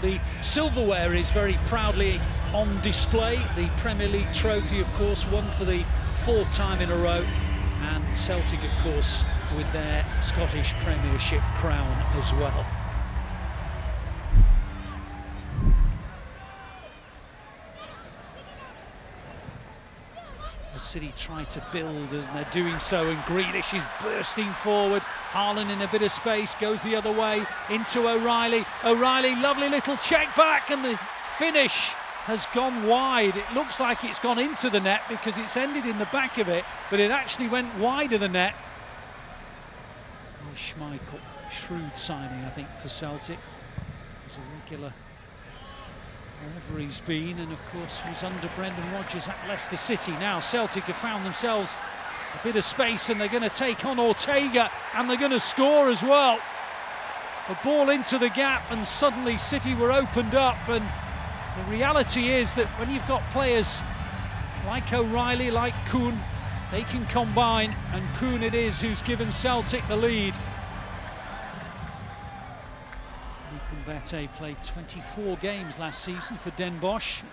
the silverware is very proudly on display. The Premier League trophy, of course, won for the 4th time in a row, and Celtic, of course, with their Scottish Premiership crown as well. City try to build, and they're doing so, and Grealish is bursting forward. Haaland in a bit of space, goes the other way into O'Reilly. O'Reilly, lovely little check back, and the finish has gone wide. It looks like it's gone into the net because it's ended in the back of it, but it actually went wide of the net. Schmeichel, shrewd signing, I think, for Celtic. He's a regular wherever he's been, and of course was under Brendan Rodgers at Leicester City. Now Celtic have found themselves a bit of space, and they're going to take on Ortega, and they're going to score as well. A ball into the gap, and suddenly City were opened up. And the reality is that when you've got players like O'Reilly, like Kuhn, they can combine, and Kuhn it is who's given Celtic the lead. Perrone played 24 games last season for Den Bosch,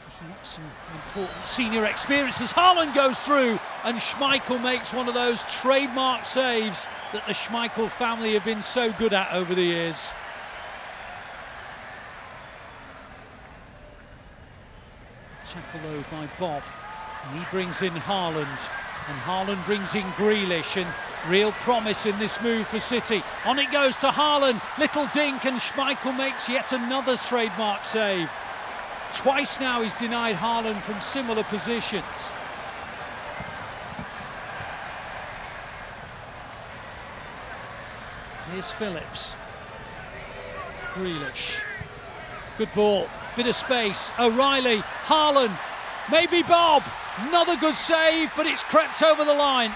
picking up some important senior experience as Haaland goes through, and Schmeichel makes one of those trademark saves that the Schmeichel family have been so good at over the years. Tackle though by Bobb, and he brings in Haaland, and Haaland brings in Grealish, and real promise in this move for City. On it goes to Haaland, little dink, and Schmeichel makes yet another trademark save. Twice now he's denied Haaland from similar positions. Here's Phillips. Grealish. Good ball, bit of space. O'Reilly, Haaland, maybe Bobb. Another good save, but it's crept over the line.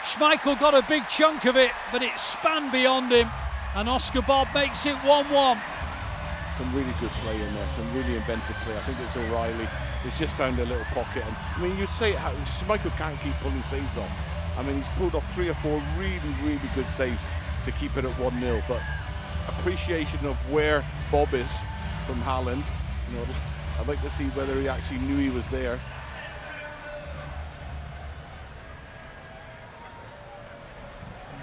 Schmeichel got a big chunk of it, but it spanned beyond him, and Oscar Bobb makes it 1-1. Some really good play in there, some really inventive play. I think it's O'Reilly. He's just found a little pocket, and I mean, you'd say Schmeichel can't keep pulling saves off. I mean, he's pulled off 3 or 4 really good saves to keep it at 1-0, but appreciation of where Bobb is from Haaland. You know, I'd like to see whether he actually knew he was there.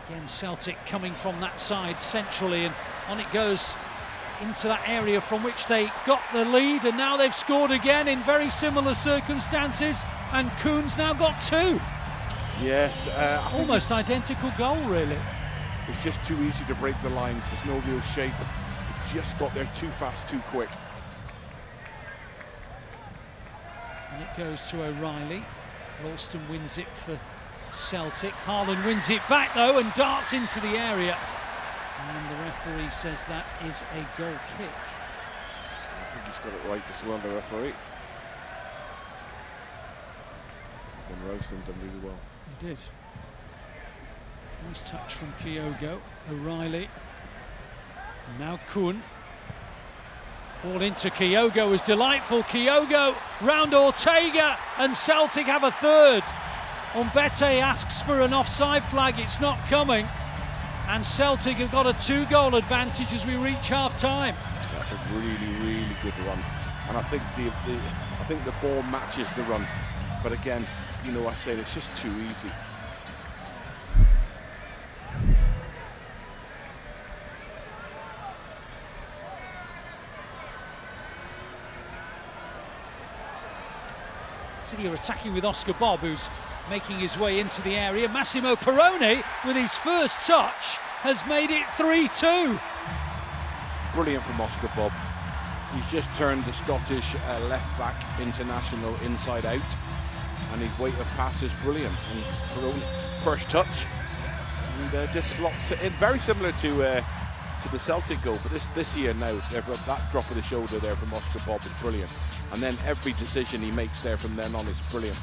Again, Celtic coming from that side centrally, and on it goes into that area from which they got the lead, and now they've scored again in very similar circumstances, and Kuhn's now got 2. Yes. Almost identical goal, really. It's just too easy to break the lines. There's no real shape. It just got there too fast, too quick. And it goes to O'Reilly. Ralston wins it for Celtic. Haaland wins it back though and darts into the area, and the referee says that is a goal kick. I think he's got it right as well, the referee. And Ralston done really well. He did. Nice touch from Kyogo. O'Reilly. Now Kuhn. Ball into Kyogo was delightful. Kyogo round Ortega, and Celtic have a third. Umbete asks for an offside flag, it's not coming, and Celtic have got a 2-goal advantage as we reach half-time. That's a really good run, and I think the ball matches the run, but again, you know, I said it's just too easy. City are attacking with Oscar Bobb, who's making his way into the area. Maximo Perone, with his first touch, has made it 3-2. Brilliant from Oscar Bobb. He's just turned the Scottish left-back international inside out, and his weight of pass is brilliant. And Perone, first touch, and just slots it in. Very similar to the Celtic goal, but this year now, that drop of the shoulder there from Oscar Bobb is brilliant. And then every decision he makes there from then on is brilliant.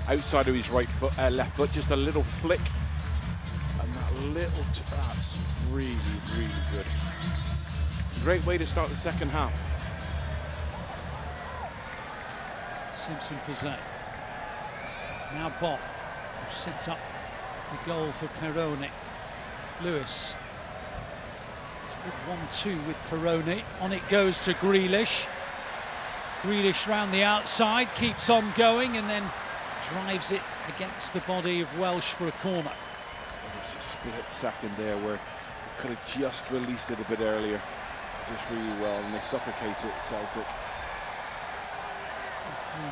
Outside of his right foot, left foot, just a little flick, and that's really good. Great way to start the second half. Simpson Pizzet. Now Bobb, who set up the goal for Perrone. Lewis. It's Good 1-2 with Perone. On it goes to Grealish. Grealish round the outside, keeps on going and then drives it against the body of Welsh for a corner. It's a split second there where he could have just released it a bit earlier. Just really well, and they suffocate it, Celtic.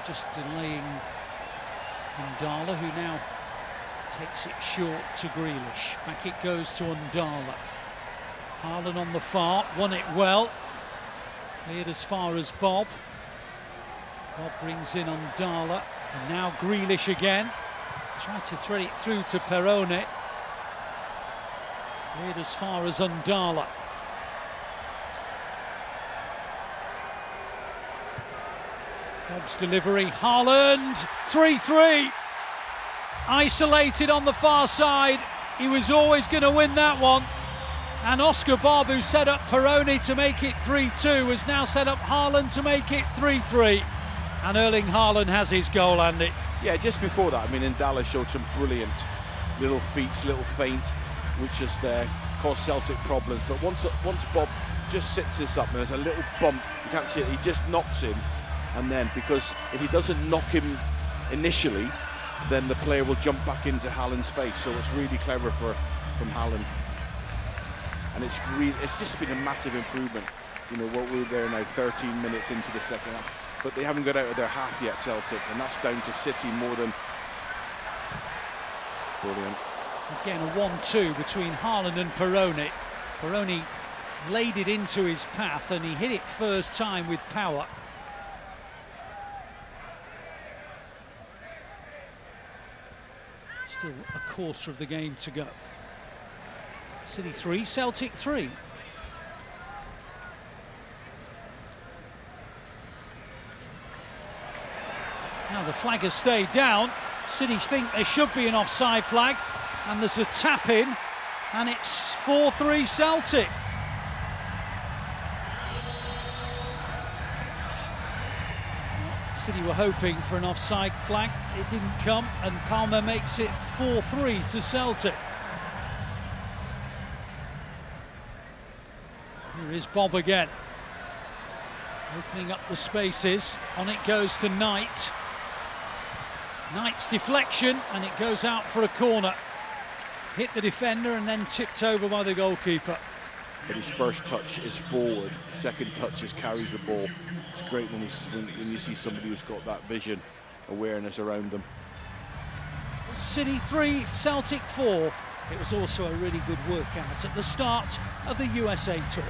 Just delaying Undala, who now takes it short to Grealish. Back it goes to Undala. Haaland on the far, won it well. Cleared as far as Bobb. Bobb brings in Undala, and now Grealish again. Tried to thread it through to Perone. Cleared as far as Undala. Bobb's delivery, Haaland, 3-3. Isolated on the far side, he was always going to win that one. And Oscar Bobb, who set up Perone to make it 3-2, has now set up Haaland to make it 3-3. And Erling Haaland has his goal, Andy. Yeah, just before that, I mean, Undala showed some brilliant little feats, little feint, which just caused Celtic problems. But once Bobb just sits this up, and there's a little bump, you can't see it, he just knocks him. And then, because if he doesn't knock him initially, then the player will jump back into Haaland's face. So it's really clever from Haaland. And it's just been a massive improvement. You know, what we're there now, 13 minutes into the second half. But they haven't got out of their half yet, Celtic, and that's down to City more than... Brilliant. Again, a 1-2 between Haaland and Perone. Perone laid it into his path and he hit it first time with power. Still a quarter of the game to go. City 3, Celtic 3. Now the flag has stayed down. City think there should be an offside flag, and there's a tap in, and it's 4-3 Celtic. City were hoping for an offside flag, it didn't come, and Palma makes it 4-3 to Celtic. Here is Bobb again, opening up the spaces. On it goes to Knight. Knight's deflection, and it goes out for a corner. Hit the defender and then tipped over by the goalkeeper. But his first touch is forward, second touch is carries the ball. It's great when you see somebody who's got that vision, awareness around them. City 3, Celtic 4. It was also a really good workout at the start of the USA Tour.